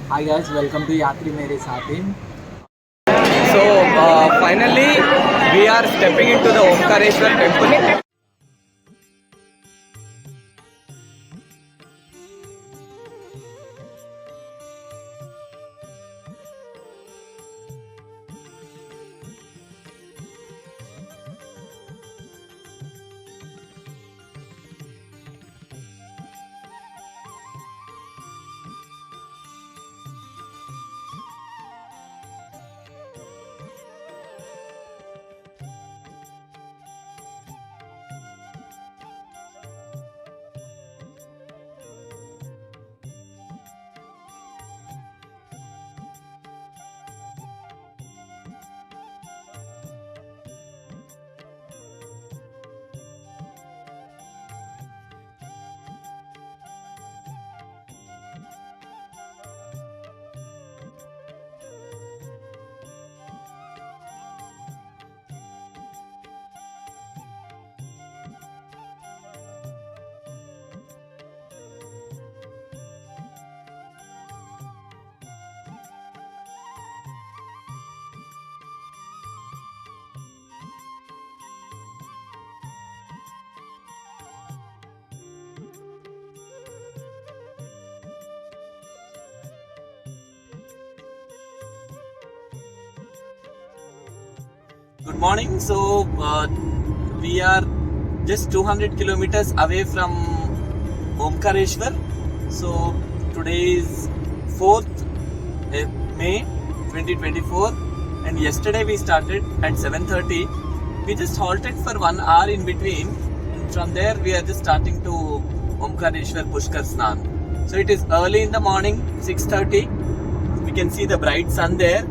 Hi guys, welcome to Yatri Mere Saathi. So finally, we are stepping into the Omkareshwar temple. Good morning. So we are just 200 kilometers away from Omkareshwar. So today is 4th May 2024 and yesterday we started at 7:30. We just halted for 1 hour in between and from there we are just starting to Omkareshwar Pushkar Snan. So it is early in the morning, 6:30. We can see the bright sun there.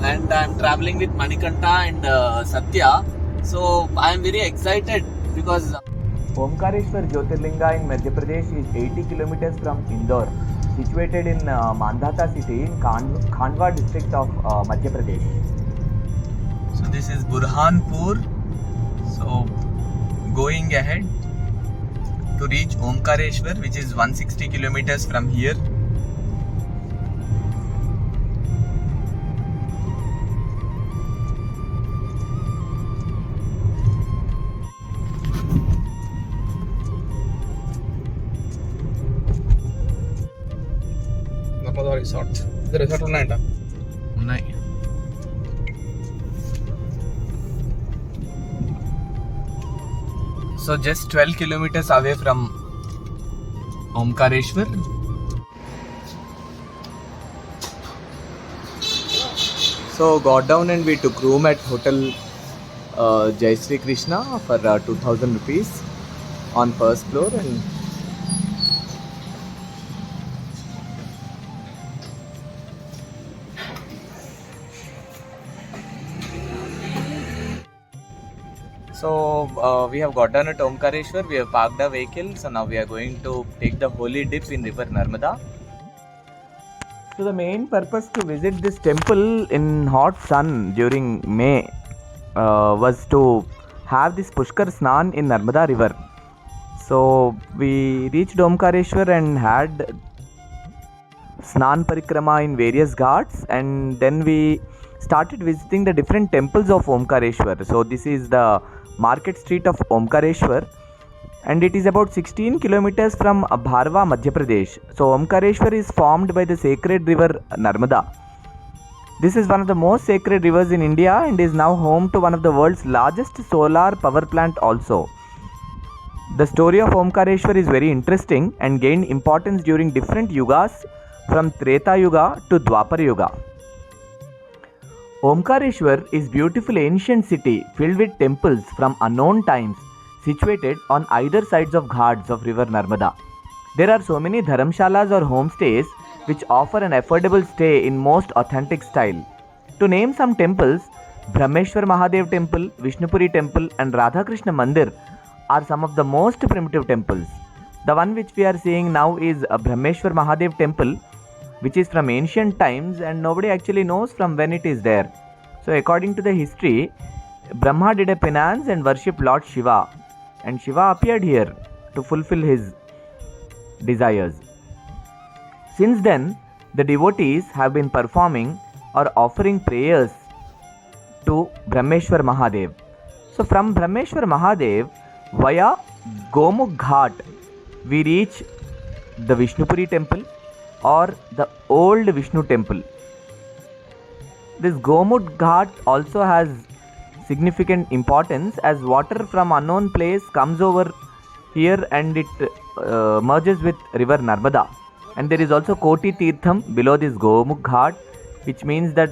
And I'm traveling with Manikanta and Satya. So I'm very excited because Omkareshwar Jyothirlinga in Madhya Pradesh is 80 kilometers from Indore, situated in Mandhata city in Khandwa district of Madhya Pradesh. So this is Burhanpur. So going ahead to reach Omkareshwar, which is 160 kilometers from here. Resort. The resort ఉన్నాయంట. ఉన్నాయి. So just 12 kilometers away from Omkareshwar. So got down and we took room at Hotel Jai Sri Krishna for 2000 rupees on first floor and so we have got down at Omkareshwar, we have parked our vehicle, so now we are going to take the holy dip in river Narmada. So the main purpose to visit this temple in hot sun during May was to have this Pushkar Snan in Narmada river. So we reached Omkareshwar and had Snan Parikrama in various ghats, and then we started visiting the different temples of Omkareshwar. So this is the market street of Omkareshwar and it is about 16 kilometers from Bharwa, Madhya Pradesh. So Omkareshwar is formed by the sacred river Narmada. This is one of the most sacred rivers in India and is now home to one of the world's largest solar power plant also. The story of Omkareshwar is very interesting and gained importance during different yugas from Treta Yuga to Dwapar Yuga. Omkareshwar is beautiful ancient city filled with temples from unknown times situated on either sides of ghats of river Narmada. There are so many dharamshalas or homestays which offer an affordable stay in most authentic style. To name some temples, Brahmeshwar Mahadev Temple, Vishnupuri Temple and Radhakrishna Mandir are some of the most primitive temples. The one which we are seeing now is Brahmeshwar Mahadev Temple, which is from ancient times and nobody actually knows from when it is there. So according to the history, Brahma did a penance and worshipped Lord Shiva, and Shiva appeared here to fulfill his desires. Since then, the devotees have been performing or offering prayers to Brahmeshwar Mahadev. So from Brahmeshwar Mahadev, via Gomukh Ghat, we reach the Vishnupuri temple or the old Vishnu temple. This Gomukh Ghat also has significant importance as water from unknown place comes over here and it merges with river Narmada. And there is also Koti Tirtham below this Gomukh Ghat, which means that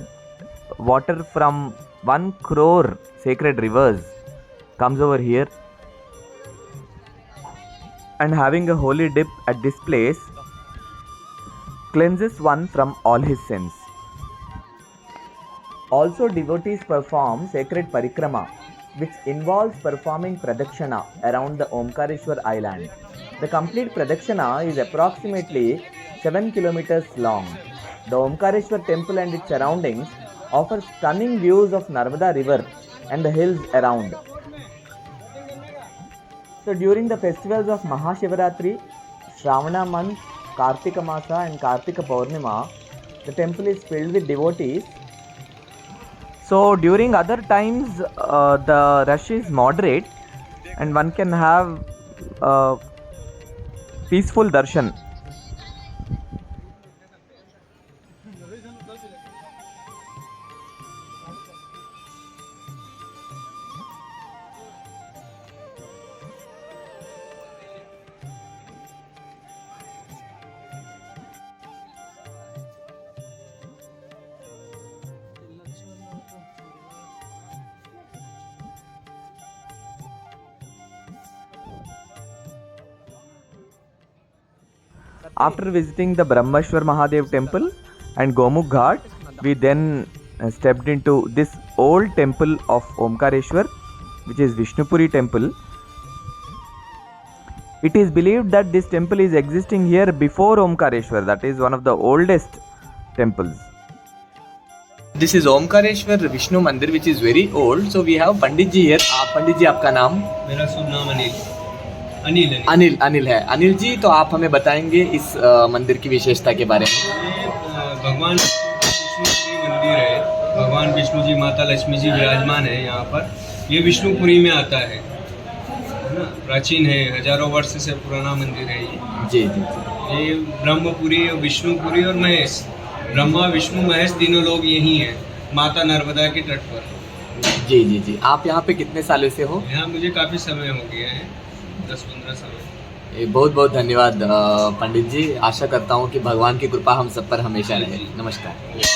water from 1 crore sacred rivers comes over here. And having a holy dip at this place cleanses one from all his sins. Also, devotees perform sacred parikrama, which involves performing pradakshina around the Omkareshwar island. The complete pradakshina is approximately 7 kilometers long. The Omkareshwar temple and its surroundings offer stunning views of Narmada river and the hills around. So during the festivals of Mahashivaratri, Shravana month, Kartika Masa and Kartika Purnima, the temple is filled with devotees. So during other times, the rush is moderate and one can have peaceful darshan. After visiting the Brahmeshwar Mahadev temple and Gomukh Ghat, we then stepped into this old temple of Omkareshwar, which is Vishnupuri temple. It is believed that this temple is existing here before Omkareshwar, that is one of the oldest temples. This is Omkareshwar Vishnu Mandir, which is very old. So we have Pandit ji here. Pandit ji, आपका नाम? मेरा शुभ नाम अनिल अनिल है। अनिल जी, तो आप हमें बताएंगे इस मंदिर की विशेषता के बारे में। भगवान विष्णुपुरी मंदिर है। भगवान विष्णु जी, माता लक्ष्मी जी विराजमान है यहाँ पर। ये विष्णुपुरी में आता है ना, प्राचीन है, हजारों वर्ष से पुराना मंदिर है ये। जी। ये ब्रह्मपुरी और विष्णुपुरी और महेश, ब्रह्मा विष्णु महेश तीनों लोग यही हैं, माता नर्मदा के तट पर। जी। आप यहाँ पे कितने सालों से हो? यहाँ मुझे काफ़ी समय हो गया है, 10-15 साल। बहुत बहुत धन्यवाद पंडित जी। आशा करता हूँ कि भगवान की कृपा हम सब पर हमेशा रहे। नमस्कार।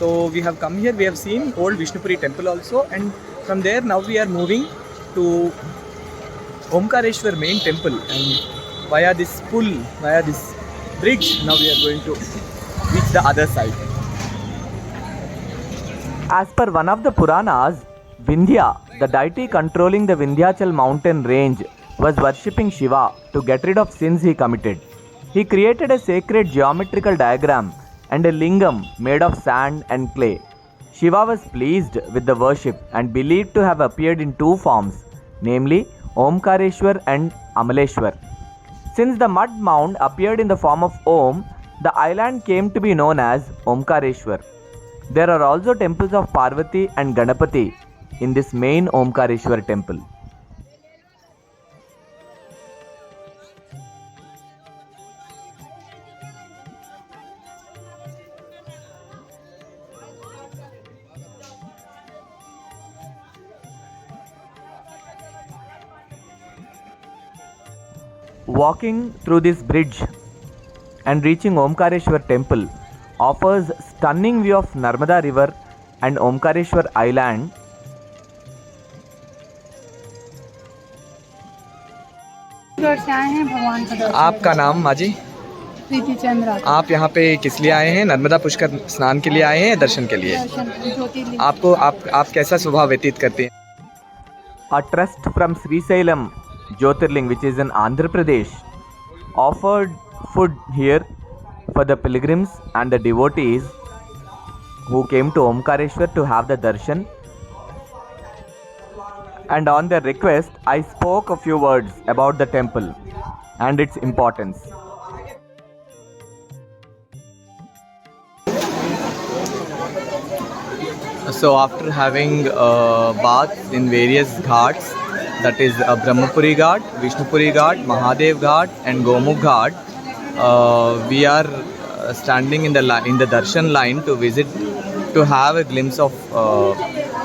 So we have come here, we have seen old Vishnupuri temple also, and from there now we are moving to Omkareshwar main temple, and via this pull, via this bridge, now we are going to reach the other side. As per one of the Puranas, Vindhya, the deity controlling the Vindhyachal mountain range, was worshipping Shiva to get rid of sins he committed. He created a sacred geometrical diagram and a lingam made of sand and clay. Shiva was pleased with the worship and believed to have appeared in two forms, namely Omkareshwar and Amaleshwar. Since the mud mound appeared in the form of Om, the island came to be known as Omkareshwar. There are also temples of Parvati and Ganapati in this main Omkareshwar temple. Walking through this bridge and reaching Omkareshwar temple offers stunning view of Narmada river and Omkareshwar island. से आए हैं भगवान का दर्शन। आपका नाम माँ जी? प्रीति चंद्रा। आप यहाँ पे किस लिए आए हैं? नर्मदा पुष्कर स्नान के लिए आए हैं या दर्शन के लिए? ज्योतिर्लिंग। आपको आप कैसा स्वभाव व्यतीत करते हैं? A trust from Srisailam Jyothirling, which is in Andhra Pradesh, offered food here for the pilgrims and the devotees who came to Omkareshwar to have the darshan. And on their request, I spoke a few words about the temple and its importance. So after having baths in various ghats, that is Brahmapuri Ghat, Vishnupuri Ghat, Mahadev Ghat and Gomukh Ghat, we are standing in the darshan line to have a glimpse of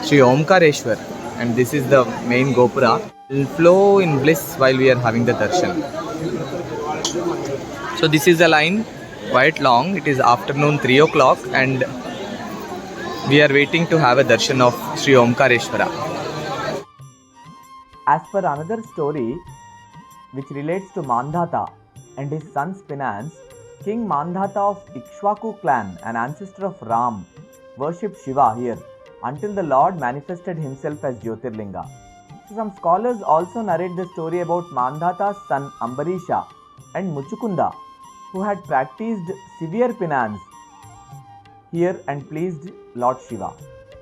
Sri Omkareshwar, and this is the main Gopura. We'll flow in bliss while we are having the darshan. So this is the line, quite long. It is afternoon 3 o'clock and we are waiting to have a darshan of Sri Omkareshwara. As per another story which relates to Mandhata and his son's finance, King Mandhata of Ikshwaku clan, an ancestor of Ram, worshipped Shiva here until the Lord manifested himself as Jyothirlinga. So some scholars also narrate the story about Mandhata's son Ambarisha and Muchukunda, who had practiced severe penance here and pleased Lord Shiva.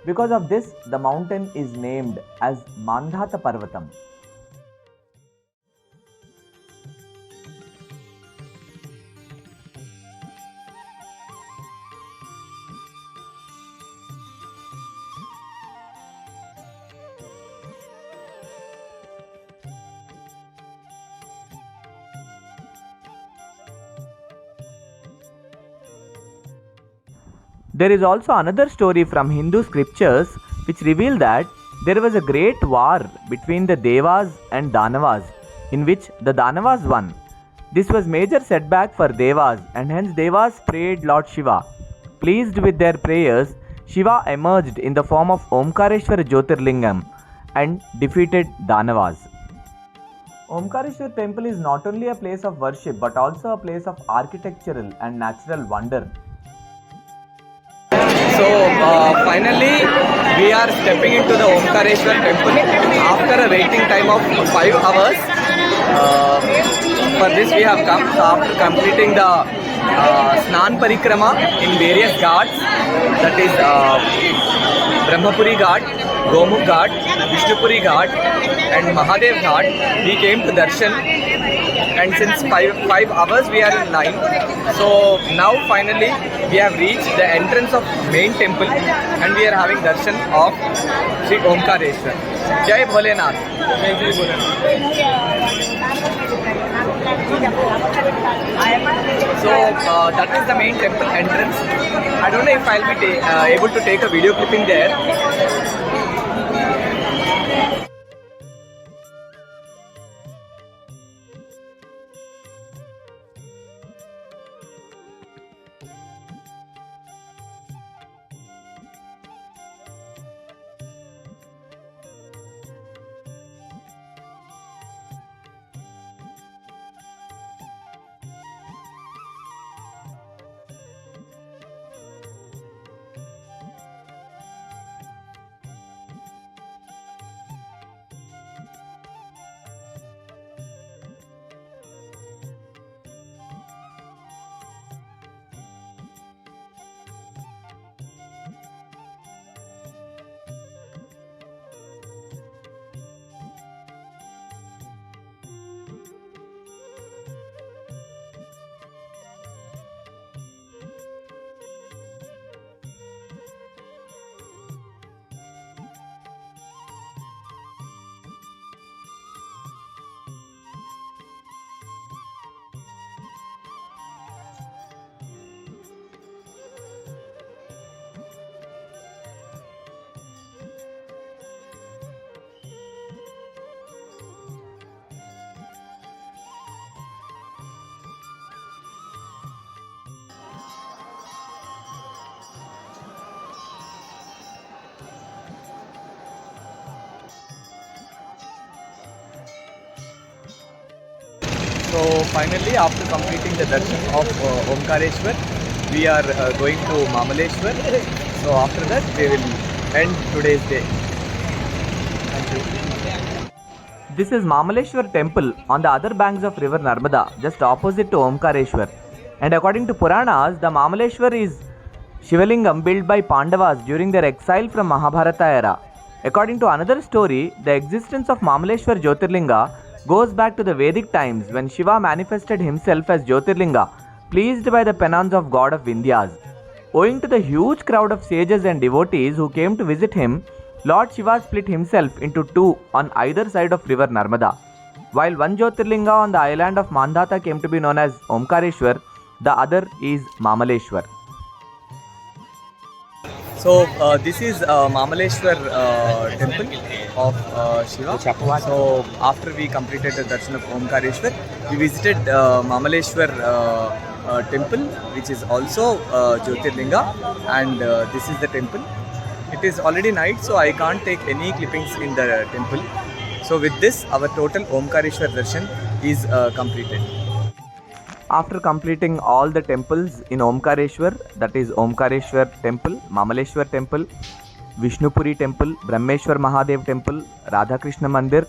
Because of this, the mountain is named as Mandhata Parvatam. There is also another story from Hindu scriptures which reveal that there was a great war between the Devas and Danavas, in which the Danavas won. This was major setback for Devas, and hence Devas prayed Lord Shiva. Pleased with their prayers, Shiva emerged in the form of Omkareshwar Jyothirlingam and defeated Danavas. Omkareshwar temple is not only a place of worship but also a place of architectural and natural wonder. So finally we are stepping into the Omkareshwar temple after a waiting time of 5 hours. For this we have come. So after completing the Snan Parikrama in various ghats, that is Brahmapuri Ghat, Gomukh Ghat, Vishnupuri Ghat and Mahadev Ghat, we came to darshan. And since 5 hours we are in line. So now finally we have reached the entrance of main temple and we are having darshan of Sri Omkareshwar. Jai Bholenath. Jai Bholenath. So that is the main temple entrance. I don't know if I'll be able to take a video clipping there. So finally, after completing the darshan of Omkareshwar, we are going to Mamaleshwar. So after that, we will end today's day. Thank you. This is Mamaleshwar temple on the other banks of river Narmada, just opposite to Omkareshwar. And according to Puranas, the Mamaleshwar is Shivalingam built by Pandavas during their exile from Mahabharata era. According to another story, the existence of Mamaleshwar Jyothirlinga goes back to the Vedic times when Shiva manifested himself as Jyothirlinga, pleased by the penance of god of Vindhyas. Owing to the huge crowd of sages and devotees who came to visit him, Lord Shiva split himself into two on either side of river Narmada. While one Jyothirlinga on the island of Mandhata came to be known as Omkareshwar, the other is Mamaleshwar. So this is Mamaleshwar temple of Shiva. So after we completed the darshan of Omkareshwar, we visited Mamaleshwar temple, which is also Jyotirlinga, and this is the temple. It is already night, so I can't take any clippings in the temple. So with this, our total Omkareshwar darshan is completed. After completing all the temples in Omkareshwar, that is Omkareshwar temple, Mamaleshwar temple, Vishnupuri temple, Brahmeshwar Mahadev temple, Radhakrishna Mandir,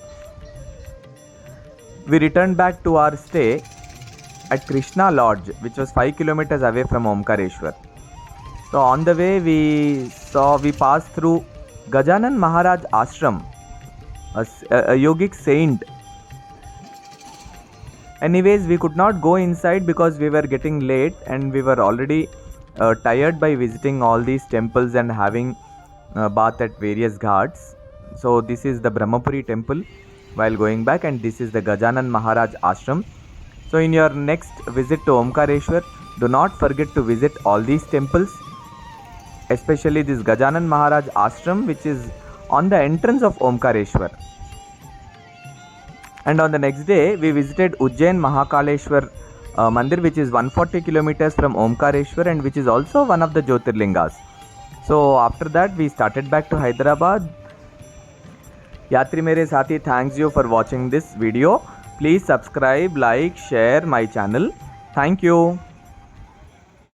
we returned back to our stay at Krishna Lodge, which was 5 kilometers away from Omkareshwar. So on the way we passed through Gajanan Maharaj Ashram, a yogic saint. Anyways, we could not go inside because we were getting late and we were already tired by visiting all these temples and having bath at various ghats. So this is the Brahmapuri temple while going back, and this is the Gajanan Maharaj Ashram. So in your next visit to Omkareshwar, do not forget to visit all these temples, especially this Gajanan Maharaj Ashram, which is on the entrance of Omkareshwar. And on the next day, we visited Ujjain Mahakaleshwar Mandir, which is 140 kilometers from Omkareshwar and which is also one of the Jyotirlingas. So after that, we started back to Hyderabad. Yatri Mere Sathi thanks you for watching this video. Please subscribe, like, share my channel. Thank you.